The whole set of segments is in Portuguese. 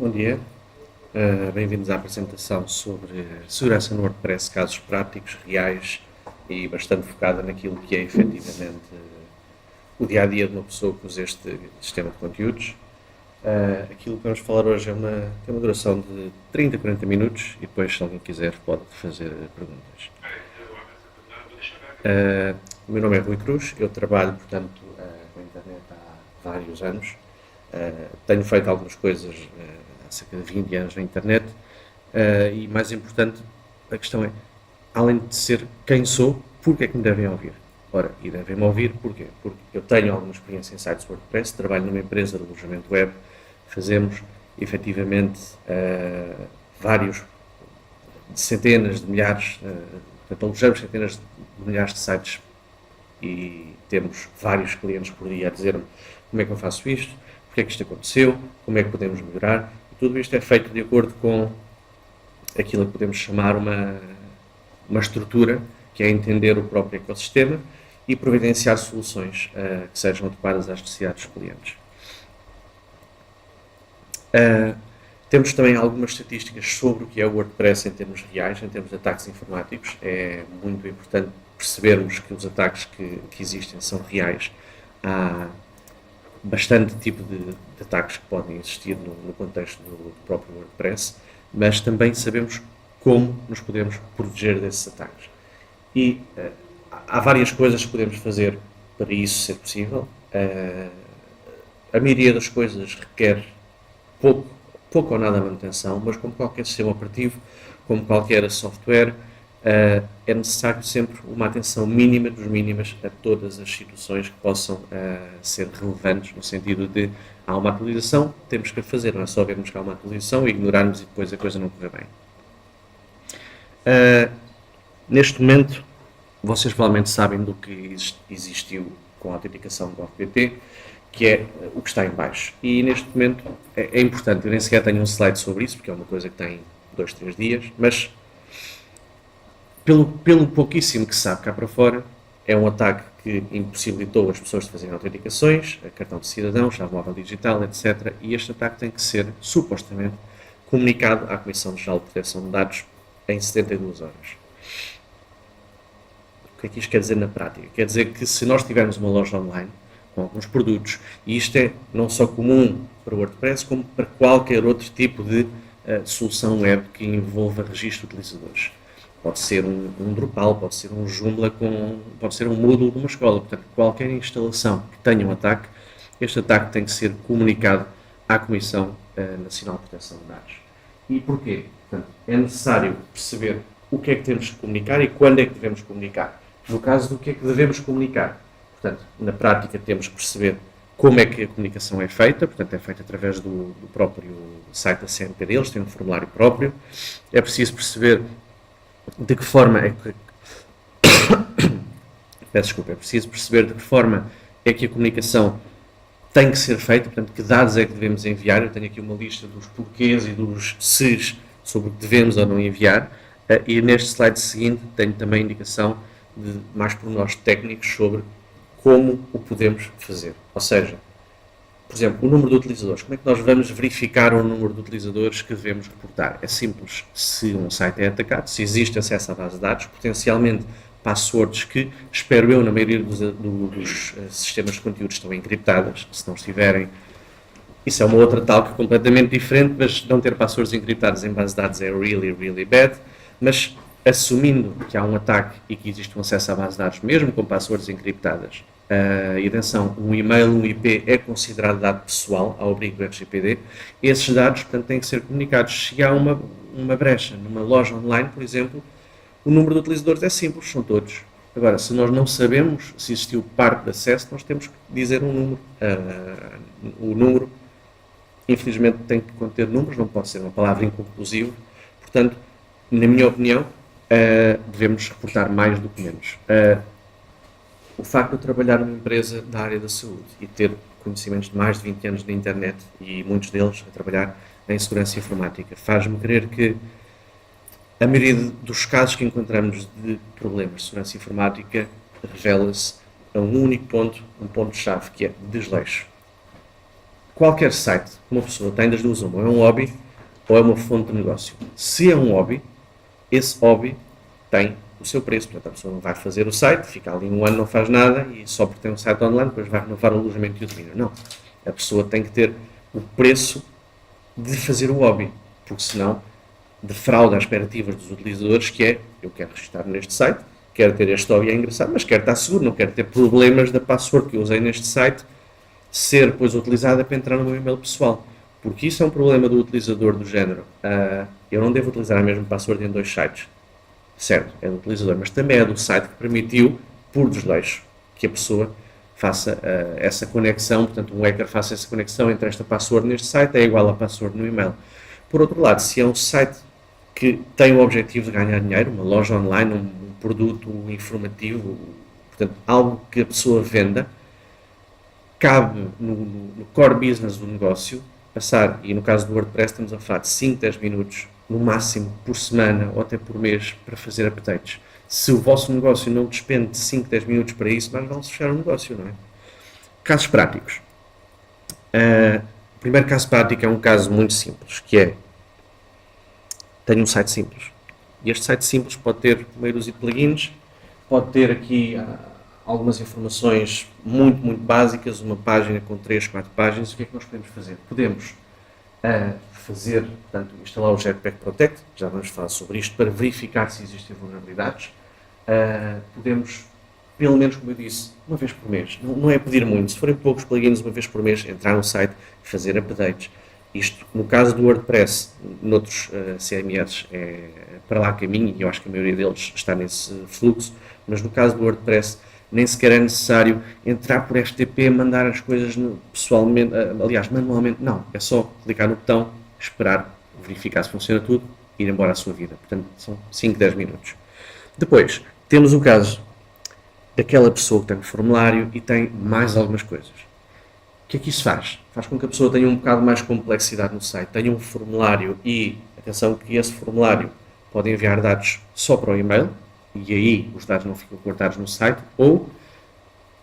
Bom dia, bem-vindos à apresentação sobre segurança no WordPress, casos práticos, reais e bastante focada naquilo que é efetivamente o dia-a-dia de uma pessoa que usa este sistema de conteúdos. Aquilo que vamos falar hoje tem uma duração de 30 a 40 minutos e depois, se alguém quiser, pode fazer perguntas. O meu nome é Rui Cruz, eu trabalho, portanto, com a internet há vários anos. Tenho feito algumas coisas há cerca de 20 anos na internet e, mais importante, a questão é, além de ser quem sou, porque é que me devem ouvir? Ora, e devem-me ouvir porquê? Porque eu tenho alguma experiência em sites WordPress, trabalho numa empresa de alojamento web, fazemos efetivamente vários, centenas de milhares, portanto, alojamos centenas de milhares de sites e temos vários clientes por dia a dizer-me como é que eu faço isto, porque é que isto aconteceu, como é que podemos melhorar, e tudo isto é feito de acordo com aquilo que podemos chamar uma estrutura, que é entender o próprio ecossistema e providenciar soluções que sejam adequadas às necessidades dos clientes. Temos também algumas estatísticas sobre o que é o WordPress em termos reais, em termos de ataques informáticos. É muito importante percebermos que os ataques que existem são reais. Há bastante tipo de ataques que podem existir no contexto do próprio WordPress, mas também sabemos como nos podemos proteger desses ataques. E há várias coisas que podemos fazer para isso ser possível. A maioria das coisas requer pouco ou nada manutenção, mas como qualquer sistema operativo, como qualquer software, é necessário sempre uma atenção mínima dos mínimas a todas as situações que possam ser relevantes, no sentido de há uma atualização, temos que a fazer, não é só vermos que há uma atualização e ignorarmos e depois a coisa não correr bem. Neste momento, vocês provavelmente sabem do que existiu com a autenticação do OPT, que é o que está em baixo. E neste momento é importante, eu nem sequer tenho um slide sobre isso, porque é uma coisa que tem 2, 3 dias, mas pelo pouquíssimo que se sabe cá para fora, é um ataque que impossibilitou as pessoas de fazerem autenticações, cartão de cidadão, chave móvel digital, etc. E este ataque tem que ser, supostamente, comunicado à Comissão Nacional de Proteção de Dados em 72 horas. O que é que isto quer dizer na prática? Quer dizer que se nós tivermos uma loja online com alguns produtos, e isto é não só comum para o WordPress, como para qualquer outro tipo de solução web que envolva registro de utilizadores. Pode ser um Drupal, pode ser um Joomla, pode ser um Moodle de uma escola. Portanto, qualquer instalação que tenha um ataque, este ataque tem que ser comunicado à Comissão Nacional de Proteção de Dados. E porquê? Portanto, é necessário perceber o que é que temos que comunicar e quando é que devemos comunicar. No caso do que é que devemos comunicar, portanto, na prática temos que perceber como é que a comunicação é feita, portanto, é feita através do próprio site da CNPD, eles têm um formulário próprio. É preciso perceber de que forma é que é preciso perceber de que forma é que a comunicação tem que ser feita, portanto, que dados é que devemos enviar. Eu tenho aqui uma lista dos porquês e dos ses sobre o que devemos ou não enviar, e neste slide seguinte tenho também a indicação de mais pormenores técnicos sobre como o podemos fazer. Ou seja, por exemplo, o número de utilizadores. Como é que nós vamos verificar o número de utilizadores que devemos reportar? É simples. Se um site é atacado, se existe acesso à base de dados, potencialmente passwords que, espero eu, na maioria dos sistemas de conteúdo estão encriptadas. Se não estiverem, isso é uma outra talk completamente diferente, mas não ter passwords encriptados em base de dados é really, really bad. Mas assumindo que há um ataque e que existe um acesso à base de dados, mesmo com passwords encriptadas, e atenção, um e-mail, um IP é considerado dado pessoal ao abrigo do RGPD, esses dados, portanto, têm que ser comunicados. Se há uma brecha numa loja online, por exemplo, o número de utilizadores é simples, são todos. Agora, se nós não sabemos se existiu parte de acesso, nós temos que dizer um número. O número, infelizmente, tem que conter números, não pode ser uma palavra inconclusiva. Portanto, na minha opinião, devemos reportar mais do que menos. O facto de eu trabalhar numa empresa da área da saúde e ter conhecimentos de mais de 20 anos na internet e muitos deles a trabalhar em segurança informática faz-me crer que a maioria dos casos que encontramos de problemas de segurança informática revela-se a um único ponto, um ponto-chave, que é desleixo. qualquer site que uma pessoa tem das duas, uma, ou é um hobby ou é uma fonte de negócio. Se é um hobby, esse hobby tem o seu preço. Portanto, a pessoa vai fazer o site, fica ali um ano, não faz nada e só porque tem um site online, depois vai renovar o alojamento e o domínio. Não. A pessoa tem que ter o preço de fazer o hobby, porque senão defrauda as expectativas dos utilizadores, que é, eu quero registrar neste site, quero ter este hobby, é engraçado, mas quero estar seguro, não quero ter problemas da password que eu usei neste site ser depois utilizada para entrar no meu e-mail pessoal. Porque isso é um problema do utilizador do género. Eu não devo utilizar a mesma password em dois sites. Certo, é do utilizador, mas também é do site que permitiu, por desleixo, que a pessoa faça essa conexão, portanto um hacker faça essa conexão entre esta password neste site é igual à password no e-mail. Por outro lado, se é um site que tem o objetivo de ganhar dinheiro, uma loja online, um produto informativo, portanto algo que a pessoa venda, cabe no core business do negócio passar, e no caso do WordPress estamos a falar de 5, 10 minutos no máximo por semana ou até por mês para fazer updates. Se o vosso negócio não despende de 5, 10 minutos para isso, mais vale fechar o negócio, não é? Casos práticos. O primeiro caso prático é um caso muito simples, que é, tenho um site simples. E este site simples pode ter meia dúzia de plugins, pode ter aqui algumas informações muito básicas, uma página com 3, 4 páginas. O que é que nós podemos fazer? Podemos portanto, instalar o Jetpack Protect, já vamos falar sobre isto, para verificar se existem vulnerabilidades. Podemos, pelo menos como eu disse, uma vez por mês, não é pedir muito, se forem poucos plugins, uma vez por mês, entrar no site e fazer updates. Isto, no caso do WordPress, noutros CMS é para lá caminho, e eu acho que a maioria deles está nesse fluxo, mas no caso do WordPress nem sequer é necessário entrar por FTP, mandar as coisas pessoalmente, aliás, manualmente, não, é só clicar no botão, esperar, verificar se funciona tudo, ir embora à sua vida. Portanto, são 5, 10 minutos. Depois, temos o caso daquela pessoa que tem um formulário e tem mais algumas coisas. O que é que isso faz? Faz com que a pessoa tenha um bocado mais complexidade no site, tenha um formulário e, atenção que esse formulário pode enviar dados só para o e-mail, e aí os dados não ficam guardados no site, ou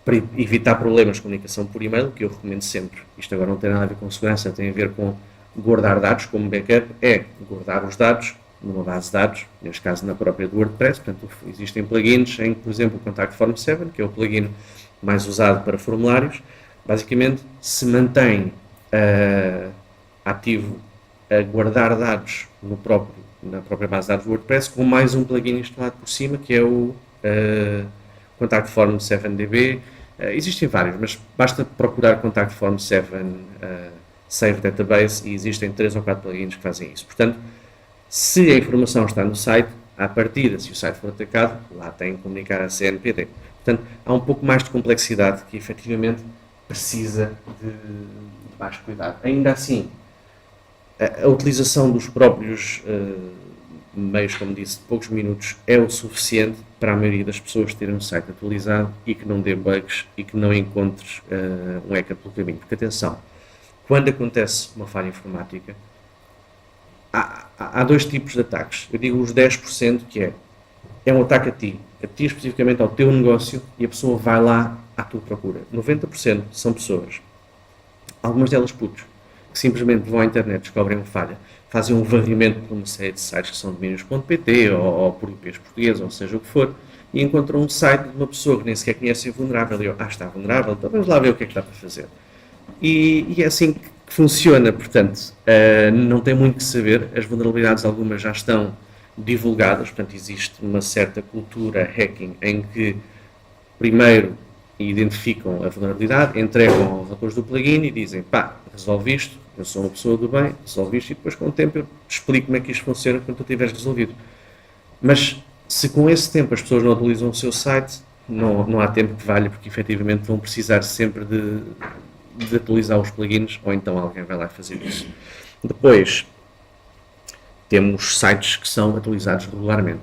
para evitar problemas de comunicação por e-mail, que eu recomendo sempre, isto agora não tem nada a ver com segurança, tem a ver com guardar dados como backup, é guardar os dados numa base de dados, neste caso na própria do WordPress. Portanto, existem plugins em, por exemplo, o Contact Form 7, que é o plugin mais usado para formulários, basicamente se mantém ativo a guardar dados na própria base de dados do WordPress, com mais um plugin instalado por cima, que é o Contact Form 7DB. Existem vários, mas basta procurar Contact Form 7 Save Database e existem 3 ou 4 plugins que fazem isso. Portanto, se a informação está no site, à partida, se o site for atacado, lá tem que comunicar a CNPD. Portanto, há um pouco mais de complexidade que efetivamente precisa de baixo cuidado. Ainda assim, a utilização dos próprios meios, como disse, de poucos minutos é o suficiente para a maioria das pessoas terem um site atualizado e que não dê bugs e que não encontres um hacker pelo caminho. Porque atenção, quando acontece uma falha informática, há dois tipos de ataques. Eu digo os 10%, que é um ataque a ti especificamente ao teu negócio, e a pessoa vai lá à tua procura. 90% são pessoas, algumas delas putos, que simplesmente vão à internet, descobrem uma falha, fazem um varrimento por uma série de sites que são domínios.pt ou por IPs portugueses, ou seja o que for, e encontram um site de uma pessoa que nem sequer conhece vulnerável, e está vulnerável, então vamos lá ver o que é que dá para fazer. E é assim que funciona, portanto, não tem muito que saber, as vulnerabilidades algumas já estão divulgadas, portanto existe uma certa cultura hacking em que primeiro identificam a vulnerabilidade, entregam aos autores do plugin e dizem, resolvi isto, eu sou uma pessoa do bem, resolvi isto, e depois com o tempo eu te explico como é que isto funciona quando tu tiveres resolvido. Mas se com esse tempo as pessoas não atualizam o seu site, não há tempo que valha, porque efetivamente vão precisar sempre de atualizar os plugins, ou então alguém vai lá fazer isso. Depois, temos sites que são atualizados regularmente.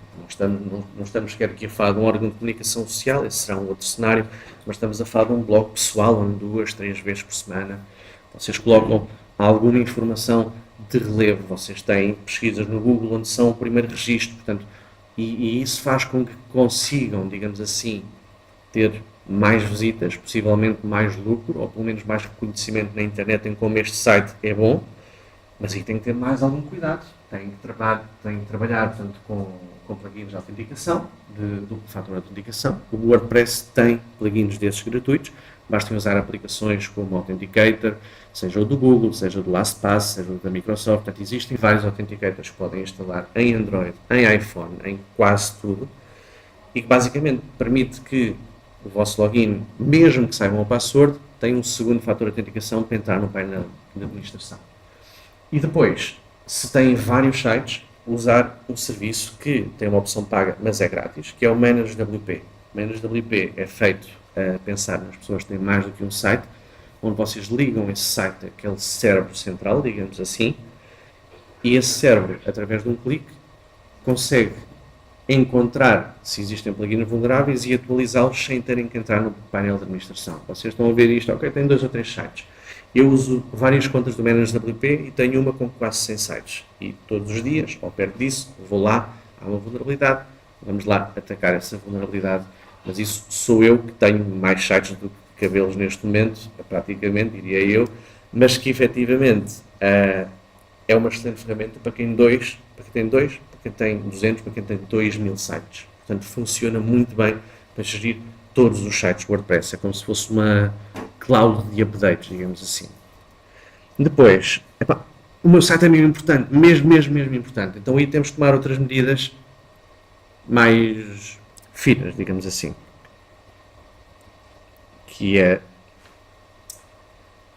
Não estamos sequer aqui a falar de um órgão de comunicação social, esse será um outro cenário, mas estamos a falar de um blog pessoal, onde 2, 3 vezes por semana vocês colocam alguma informação de relevo. Vocês têm pesquisas no Google onde são o primeiro registro, portanto, e isso faz com que consigam, digamos assim, ter mais visitas, possivelmente mais lucro, ou pelo menos mais reconhecimento na internet em como este site é bom, mas aí tem que ter mais algum cuidado. Tem que trabalhar portanto, com plugins de autenticação, de duplo fator de autenticação. O WordPress tem plugins desses gratuitos. Basta usar aplicações como o Authenticator, seja o do Google, seja o do LastPass, seja o da Microsoft. Portanto, existem vários Authenticators que podem instalar em Android, em iPhone, em quase tudo, e que basicamente permite que o vosso login, mesmo que saibam o password, tenha um segundo fator de autenticação para entrar no painel de administração. E depois, se têm vários sites, usar um serviço que tem uma opção paga, mas é grátis, que é o ManageWP. ManageWP é feito a pensar nas pessoas que têm mais do que um site, onde vocês ligam esse site àquele cérebro central, digamos assim, e esse cérebro, através de um clique, consegue encontrar se existem plugins vulneráveis e atualizá-los sem terem que entrar no painel de administração. Vocês estão a ver isto, ok, tem 2 ou 3 sites. Eu uso várias contas do ManageWP e tenho uma com quase 100 sites. E todos os dias, ou perto disso, vou lá, há uma vulnerabilidade, vamos lá atacar essa vulnerabilidade. Mas isso sou eu que tenho mais sites do que cabelos neste momento, praticamente, diria eu, mas que efetivamente é uma excelente ferramenta para quem tem 200, para quem tem 2000 sites. Portanto, funciona muito bem para gerir todos os sites WordPress. É como se fosse uma cloud de updates, digamos assim. Depois, o meu site é mesmo importante, mesmo importante. Então aí temos que tomar outras medidas mais finas, digamos assim. Que é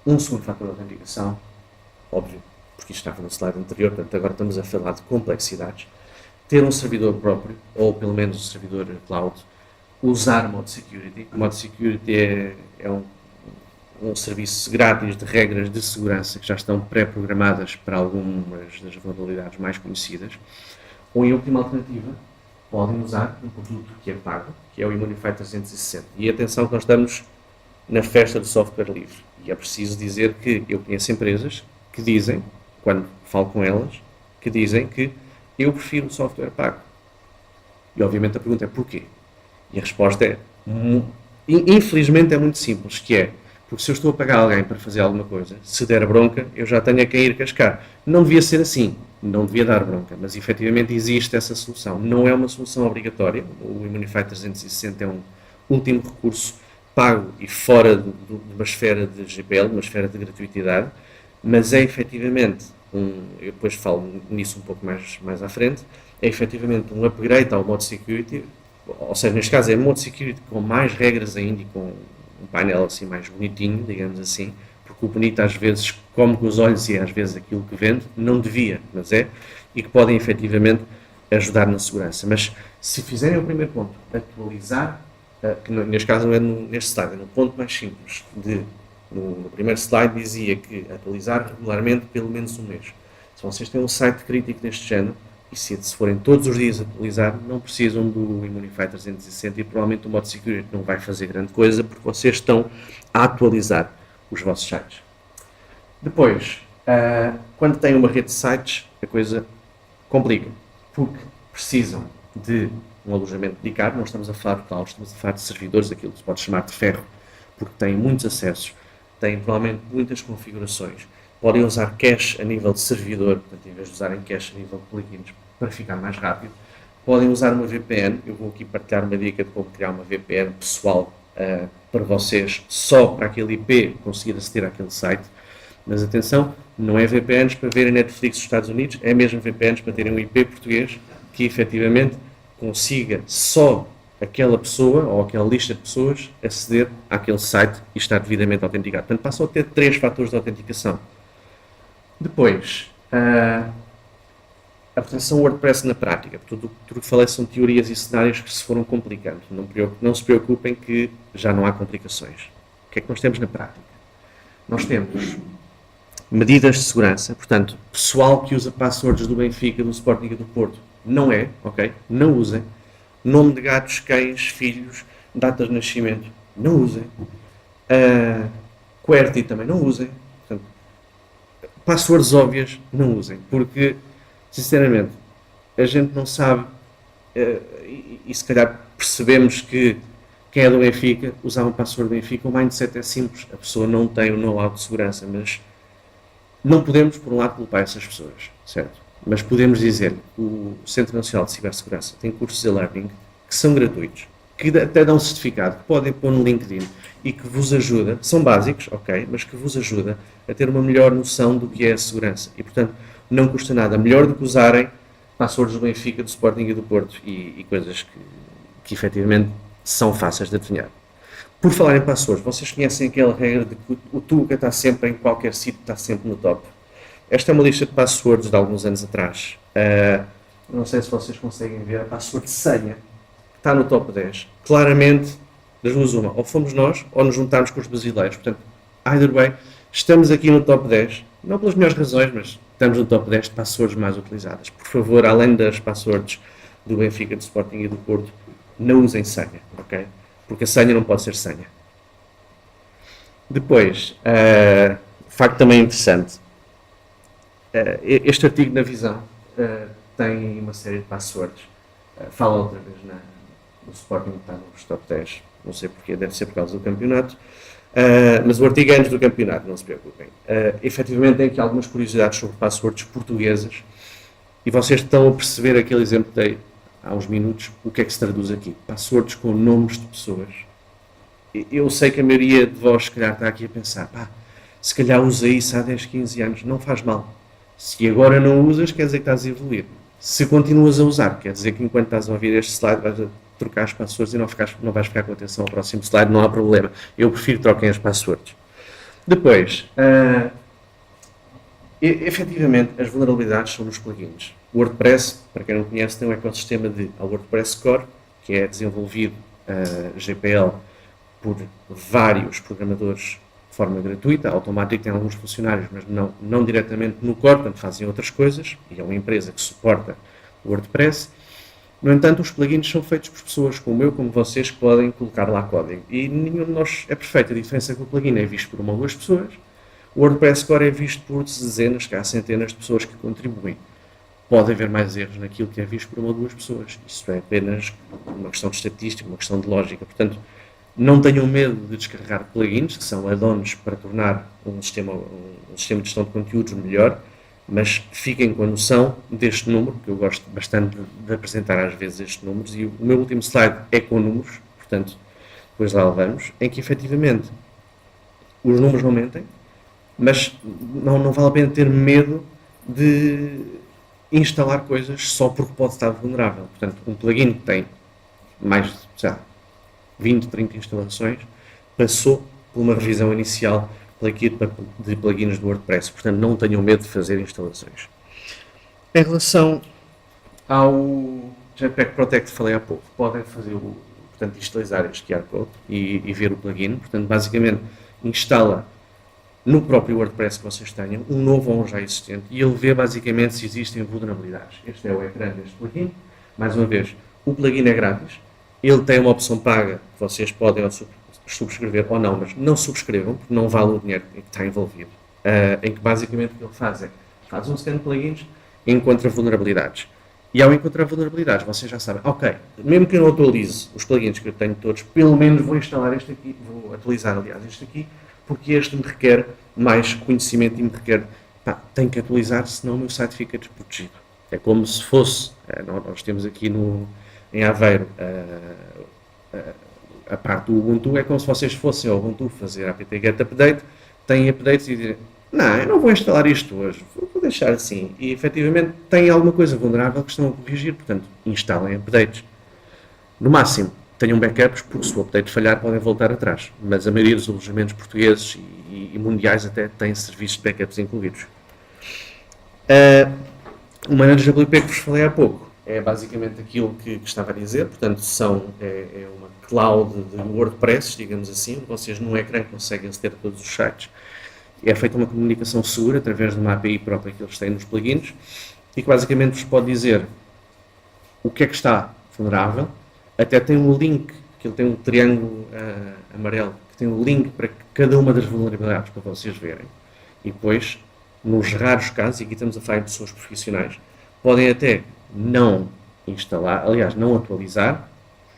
um segundo fator de autenticação, óbvio, porque isto estava no slide anterior, portanto agora estamos a falar de complexidades. Ter um servidor próprio, ou pelo menos um servidor cloud, usar Mod Security. Mod Security é um serviço grátis de regras de segurança que já estão pré-programadas para algumas das vulnerabilidades mais conhecidas. Ou, em última alternativa, podem usar um produto que é pago, que é o Immunify 360. E atenção que nós estamos na festa do software livre. E é preciso dizer que eu conheço empresas que dizem, quando falo com elas, que dizem que eu prefiro o software pago. E obviamente a pergunta é porquê? E a resposta é, infelizmente é muito simples, que é, porque se eu estou a pagar alguém para fazer alguma coisa, se der bronca, eu já tenho a quem ir cascar. Não devia ser assim, não devia dar bronca, mas efetivamente existe essa solução. Não é uma solução obrigatória, o Immunify 360 é um último recurso pago e fora de uma esfera de GPL, uma esfera de gratuitidade, mas é efetivamente, eu depois falo nisso um pouco mais à frente, é efetivamente um upgrade ao Mod Security, ou seja, neste caso é Mod Security com mais regras ainda e com um painel assim mais bonitinho, digamos assim, porque o bonito às vezes come com os olhos e é às vezes aquilo que vende, não devia, mas é, e que podem efetivamente ajudar na segurança. Mas se fizerem o primeiro ponto, atualizar, que neste caso não é neste slide, é no ponto mais simples, no primeiro slide dizia que atualizar regularmente pelo menos um mês. Se vocês têm um site crítico deste género, e se forem todos os dias atualizar, não precisam do Immunify 360 e provavelmente o Mod Security não vai fazer grande coisa porque vocês estão a atualizar os vossos sites. Depois, quando têm uma rede de sites, a coisa complica, porque precisam de um alojamento dedicado, não estamos a falar de cloud, estamos a falar de servidores, aquilo que se pode chamar de ferro, porque têm muitos acessos, têm provavelmente muitas configurações. Podem usar cache a nível de servidor, portanto, em vez de usarem cache a nível de plugins, para ficar mais rápido. Podem usar uma VPN, eu vou aqui partilhar uma dica de como criar uma VPN pessoal para vocês, só para aquele IP conseguir aceder àquele site. Mas atenção, não é VPNs para verem Netflix dos Estados Unidos, é mesmo VPNs para terem um IP português que efetivamente consiga só aquela pessoa ou aquela lista de pessoas aceder àquele site e estar devidamente autenticado. Portanto, passam a ter 3 fatores de autenticação. Depois, a proteção WordPress na prática. Tudo o que falei são teorias e cenários que se foram complicando. Não se preocupem que já não há complicações. O que é que nós temos na prática? Nós temos medidas de segurança, portanto, pessoal que usa passwords do Benfica, do Sporting e do Porto, não é, ok? Não usem. Nome de gatos, cães, filhos, datas de nascimento, não usem. QWERTY também não usem. Passwords óbvias, não usem, porque, sinceramente, a gente não sabe, e se calhar percebemos que Quem é do Benfica, usar um password do Benfica, o mindset é simples. A pessoa não tem o know-how de segurança, mas não podemos, por um lado, culpar essas pessoas, certo? Mas podemos dizer que o Centro Nacional de Cibersegurança tem cursos de e-learning que são gratuitos, que até dão certificado, que podem pôr no LinkedIn e que vos ajuda, são básicos, ok, mas que vos ajuda a ter uma melhor noção do que é a segurança. E, portanto, não custa nada. Melhor do que usarem passwords do Benfica, do Sporting e do Porto e coisas que efetivamente são fáceis de adivinhar. Por falar em passwords, vocês conhecem aquela regra de que o Tuga está sempre em qualquer sítio, está sempre no top. Esta é uma lista de passwords de alguns anos atrás. Não sei se vocês conseguem ver a password de senha, que está no top 10. Claramente, das duas uma, ou fomos nós, ou nos juntámos com os brasileiros. Portanto, either way, estamos aqui no top 10, não pelas melhores razões, mas estamos no top 10 de passwords mais utilizadas. Por favor, além das passwords do Benfica, do Sporting e do Porto, não usem senha, ok? Porque a senha não pode ser senha. Depois, facto também interessante, este artigo na Visão tem uma série de passwords. Fala outra vez no Sporting, que está nos top 10, não sei porquê, deve ser por causa do campeonato, mas o artigo é antes do campeonato, não se preocupem. Efetivamente tem aqui algumas curiosidades sobre passwords portuguesas e vocês estão a perceber aquele exemplo que dei há uns minutos, o que é que se traduz aqui? Passwords com nomes de pessoas. Eu sei que a maioria de vós, se calhar, está aqui a pensar, se calhar usa isso há 10, 15 anos, não faz mal. Se agora não usas, quer dizer que estás a evoluir. Se continuas a usar, quer dizer que enquanto estás a ouvir este slide, vais a trocar as passwords e não vais ficar com atenção ao próximo slide, não há problema. Eu prefiro que troquem as passwords. Depois, efetivamente, as vulnerabilidades são nos plugins. O WordPress, para quem não conhece, tem um ecossistema de WordPress Core, que é desenvolvido GPL por vários programadores de forma gratuita, automático, tem alguns funcionários, mas não diretamente no core, portanto fazem outras coisas, e é uma empresa que suporta o WordPress. No entanto, os plugins são feitos por pessoas como eu, como vocês, que podem colocar lá código. E nenhum de nós é perfeito. A diferença é que o plugin é visto por uma ou duas pessoas, o WordPress Core é visto por dezenas, cá centenas de pessoas que contribuem. Pode haver mais erros naquilo que é visto por uma ou duas pessoas. Isso é apenas uma questão de estatística, uma questão de lógica. Portanto, não tenham medo de descarregar plugins, que são add-ons para tornar um sistema de gestão de conteúdos melhor, mas fiquem com a noção deste número, que eu gosto bastante de apresentar às vezes estes números, e o meu último slide é com números, portanto, depois lá vamos, em que efetivamente os números não mentem, mas não vale a pena ter medo de instalar coisas só porque pode estar vulnerável. Portanto, um plugin que tem mais de 20, 30 instalações passou por uma revisão inicial pela equipa de plugins do WordPress. Portanto, não tenham medo de fazer instalações. Em relação ao Jetpack Protect, falei há pouco, podem fazer portanto, instalar este QR Code e ver o plugin. Portanto, basicamente, instala no próprio WordPress que vocês tenham, um novo ou um já existente, e ele vê basicamente se existem vulnerabilidades. Este é o ecrã deste plugin. Mais uma vez, o plugin é grátis, ele tem uma opção paga que vocês podem subscrever ou não, mas não subscrevam, porque não vale o dinheiro que está envolvido. Em que basicamente o que ele faz é, faz um scan de plugins e encontra vulnerabilidades. E ao encontrar vulnerabilidades, vocês já sabem, ok, mesmo que eu não atualize os plugins que eu tenho todos, pelo menos vou instalar este aqui, vou atualizar, aliás, este aqui, porque este me requer mais conhecimento e me requer, tenho que atualizar, senão o meu site fica desprotegido. É como se fosse, nós temos aqui em Aveiro a parte do Ubuntu, é como se vocês fossem ao Ubuntu fazer apt-get update, têm updates e dizem, não, eu não vou instalar isto hoje, vou deixar assim. E efetivamente têm alguma coisa vulnerável que estão a corrigir, portanto, instalem updates. No máximo, tenham backups, porque se o update falhar podem voltar atrás. Mas a maioria dos alojamentos portugueses e mundiais até têm serviços de backups incluídos. O Manager WP que vos falei há pouco é basicamente aquilo que estava a dizer, portanto é uma cloud de WordPress, digamos assim, onde vocês num ecrã conseguem aceder a todos os sites. É feita uma comunicação segura através de uma API própria que eles têm nos plugins e que basicamente vos pode dizer o que é que está vulnerável. Até tem um link, que ele tem um triângulo amarelo, que tem um link para cada uma das vulnerabilidades para vocês verem. E depois, nos raros casos, e aqui estamos a falar de pessoas profissionais, podem até não instalar, aliás, não atualizar,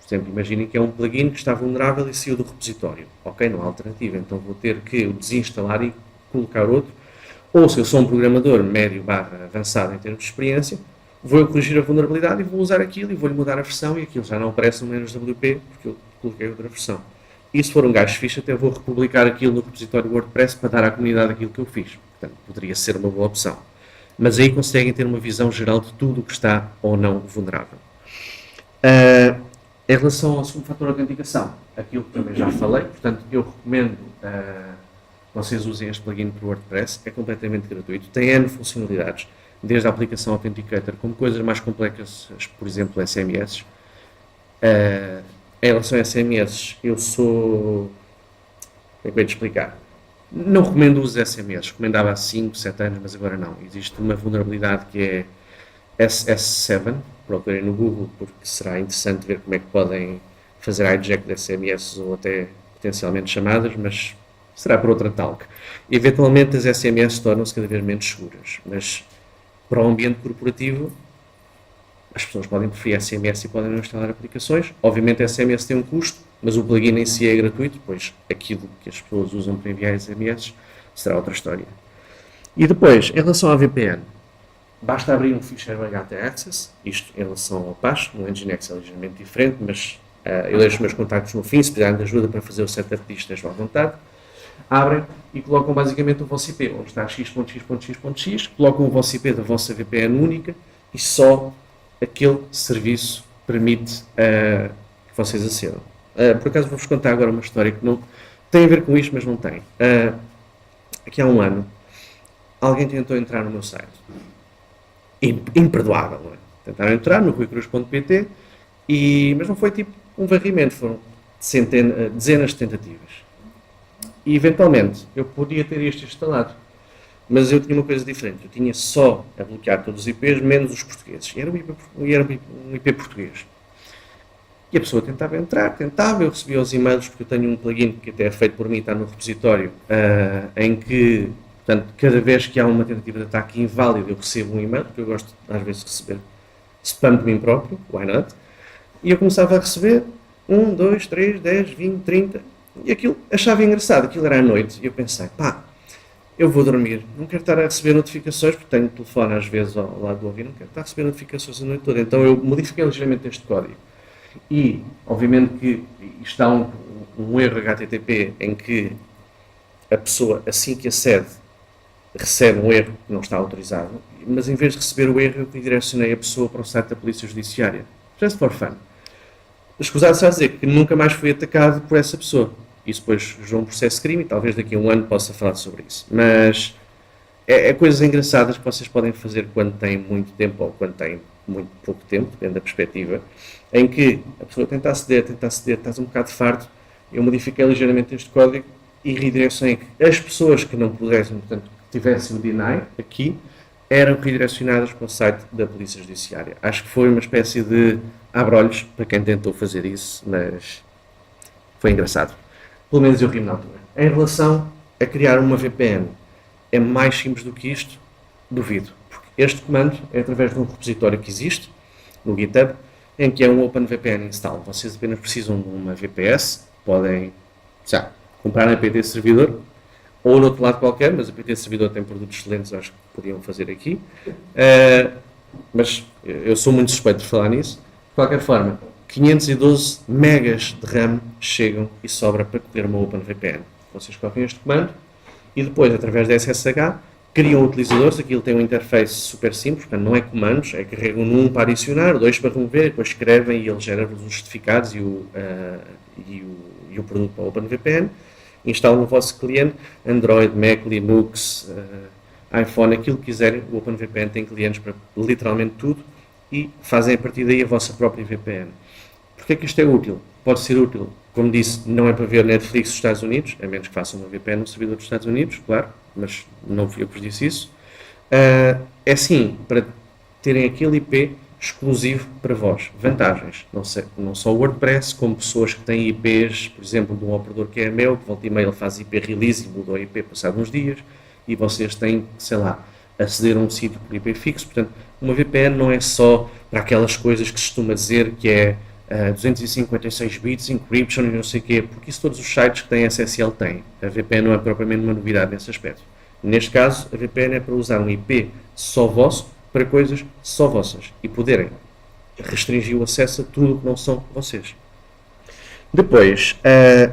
Por exemplo, imaginem que é um plugin que está vulnerável e saiu do repositório. Ok, não há alternativa, então vou ter que o desinstalar e colocar outro. Ou se eu sou um programador médio barra avançado em termos de experiência, vou eu corrigir a vulnerabilidade e vou usar aquilo e vou-lhe mudar a versão e aquilo já não aparece no WP porque eu coloquei outra versão. E se for um gajo fixe, até vou republicar aquilo no repositório WordPress para dar à comunidade aquilo que eu fiz. Portanto, poderia ser uma boa opção. Mas aí conseguem ter uma visão geral de tudo o que está ou não vulnerável. Em relação ao segundo fator de autenticação, aquilo que também já falei, portanto, eu recomendo que vocês usem este plugin para o WordPress, é completamente gratuito, tem N funcionalidades, desde a aplicação Authenticator, como coisas mais complexas, por exemplo, SMS. Em relação a SMS, eu sou... Como é que eu ia te explicar? Não recomendo o uso de SMS, recomendava há 5, 7 anos, mas agora não. Existe uma vulnerabilidade que é SS7, procurem no Google porque será interessante ver como é que podem fazer hijack de SMS ou até potencialmente chamadas, mas será para outra talk. Eventualmente as SMS tornam-se cada vez menos seguras, mas para o ambiente corporativo as pessoas podem preferir SMS e podem não instalar aplicações. Obviamente a SMS tem um custo, mas o plugin em si é gratuito, pois aquilo que as pessoas usam para enviar SMS será outra história. E depois, em relação à VPN, basta abrir um ficheiro htaccess, isto em relação ao Apache, no Nginx é ligeiramente diferente, mas eu deixo os meus contactos no fim, se precisarem de ajuda para fazer o setup disto, estejam à vontade. Abrem e colocam basicamente o vosso IP, onde está x.x.x.x, colocam o vosso IP da vossa VPN única e só aquele serviço permite que vocês acedam. Por acaso vou-vos contar agora uma história que não tem a ver com isto, mas não tem. Aqui há um ano, alguém tentou entrar no meu site. Imperdoável, não é? Tentaram entrar no ruicruz.pt, mas não foi tipo um varrimento, foram dezenas de tentativas. E eventualmente eu podia ter isto instalado, mas eu tinha uma coisa diferente, eu tinha só a bloquear todos os IPs, menos os portugueses, e era um IP português. E a pessoa tentava entrar, eu recebia os e-mails, porque eu tenho um plugin que até é feito por mim, está no repositório, em que, portanto, cada vez que há uma tentativa de ataque inválida, eu recebo um e-mail, porque eu gosto, às vezes, de receber spam de mim próprio, why not? E eu começava a receber 1, 2, 3, 10, 20, 30, e aquilo, achava engraçado, aquilo era à noite, e eu pensei, pá, eu vou dormir, não quero estar a receber notificações, porque tenho telefone às vezes ao lado do ouvido, não quero estar a receber notificações a noite toda, então eu modifiquei ligeiramente este código. E, obviamente que isto dá um erro HTTP em que a pessoa, assim que acede, recebe um erro que não está autorizado, mas em vez de receber o erro, eu redirecionei a pessoa para o site da Polícia Judiciária. Just for fun. Escusado está a dizer que nunca mais fui atacado por essa pessoa. Isso depois gerou um processo de crime e talvez daqui a um ano possa falar sobre isso. Mas é coisas engraçadas que vocês podem fazer quando têm muito tempo ou quando têm muito pouco tempo, depende da perspectiva, em que a pessoa tenta aceder, estás um bocado farto, eu modifiquei ligeiramente este código e redirecionei que as pessoas que não pudessem, portanto, que tivessem o deny aqui, eram redirecionadas para o site da Polícia Judiciária. Acho que foi uma espécie de abre-olhos para quem tentou fazer isso, mas foi engraçado. Pelo menos eu ri na altura. Em relação a criar uma VPN, é mais simples do que isto? Duvido. Porque este comando é através de um repositório que existe, no GitHub, em que é um OpenVPN install. Vocês apenas precisam de uma VPS, podem, comprar um PT servidor, ou no outro lado qualquer, mas o PT servidor tem produtos excelentes, acho que podiam fazer aqui. Mas eu sou muito suspeito de falar nisso. De qualquer forma, 512 megas de RAM chegam e sobra para correr uma OpenVPN. Vocês colocam este comando e depois, através da SSH, criam utilizadores. Aquilo tem uma interface super simples, portanto não é comandos, é carregam num para adicionar, 2 para remover, depois escrevem e ele gera-vos os certificados e o produto para o OpenVPN. Instalam no vosso cliente, Android, Mac, Linux, iPhone, aquilo que quiserem. O OpenVPN tem clientes para literalmente tudo e fazem a partir daí a vossa própria VPN. Porquê é que isto é útil? Pode ser útil, como disse, não é para ver Netflix dos Estados Unidos, a menos que façam uma VPN no servidor dos Estados Unidos, claro, mas não fui eu que vos disse isso. É sim, para terem aquele IP exclusivo para vós. Vantagens, não só o WordPress, como pessoas que têm IPs, por exemplo, de um operador que é meu, que volta e meia ele faz IP release e mudou o IP passado uns dias, e vocês têm, sei lá, aceder a um sítio por IP fixo. Portanto, uma VPN não é só para aquelas coisas que se costuma dizer que é 256 bits, encryption e não sei o quê, porque isso todos os sites que têm SSL têm. A VPN não é propriamente uma novidade nesse aspecto. Neste caso, a VPN é para usar um IP só vosso para coisas só vossas e poderem restringir o acesso a tudo que não são vocês. Depois,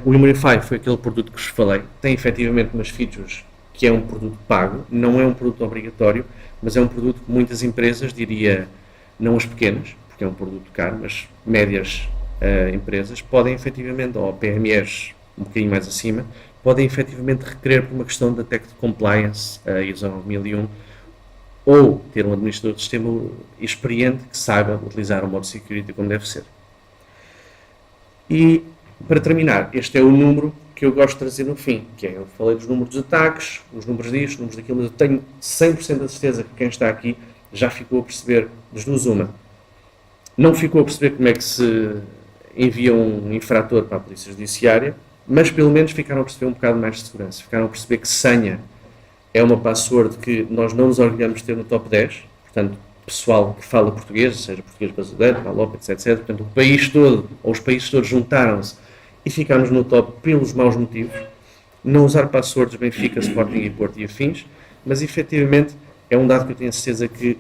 o Immunify foi aquele produto que vos falei, tem efetivamente umas features que é um produto pago, não é um produto obrigatório, mas é um produto que muitas empresas, diria, não as pequenas, porque é um produto caro, mas médias empresas, podem efetivamente, ou PMEs um bocadinho mais acima, podem efetivamente requerer por uma questão da Tech Compliance, ISO 9001, ou ter um administrador de sistema experiente que saiba utilizar o modo security como deve ser. E, para terminar, este é o número que eu gosto de trazer no fim, que é, eu falei dos números dos ataques, os números disto, os números daquilo, mas eu tenho 100% de certeza que quem está aqui já ficou a perceber, das duas uma, não ficou a perceber como é que se envia um infrator para a Polícia Judiciária, mas pelo menos ficaram a perceber um bocado mais de segurança, ficaram a perceber que senha é uma password que nós não nos orgulhamos de ter no top 10, portanto, pessoal que fala português, seja português brasileiro, PALOP, etc. Portanto, o país todo, ou os países todos juntaram-se e ficámos no top pelos maus motivos. Não usar passwords Benfica, Sporting e Porto e afins, mas efetivamente é um dado que eu tenho a certeza que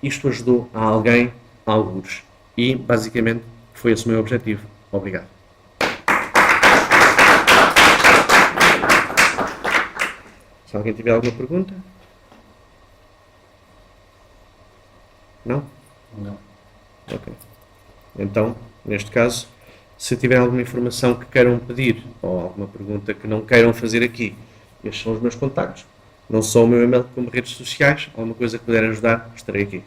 isto ajudou a alguém, a algures. E, basicamente, foi esse o meu objetivo. Obrigado. Se alguém tiver alguma pergunta? Não? Não. Ok. Então, neste caso, se tiver alguma informação que queiram pedir ou alguma pergunta que não queiram fazer aqui, estes são os meus contactos. Não só o meu e-mail como redes sociais, alguma coisa que puder ajudar, estarei aqui.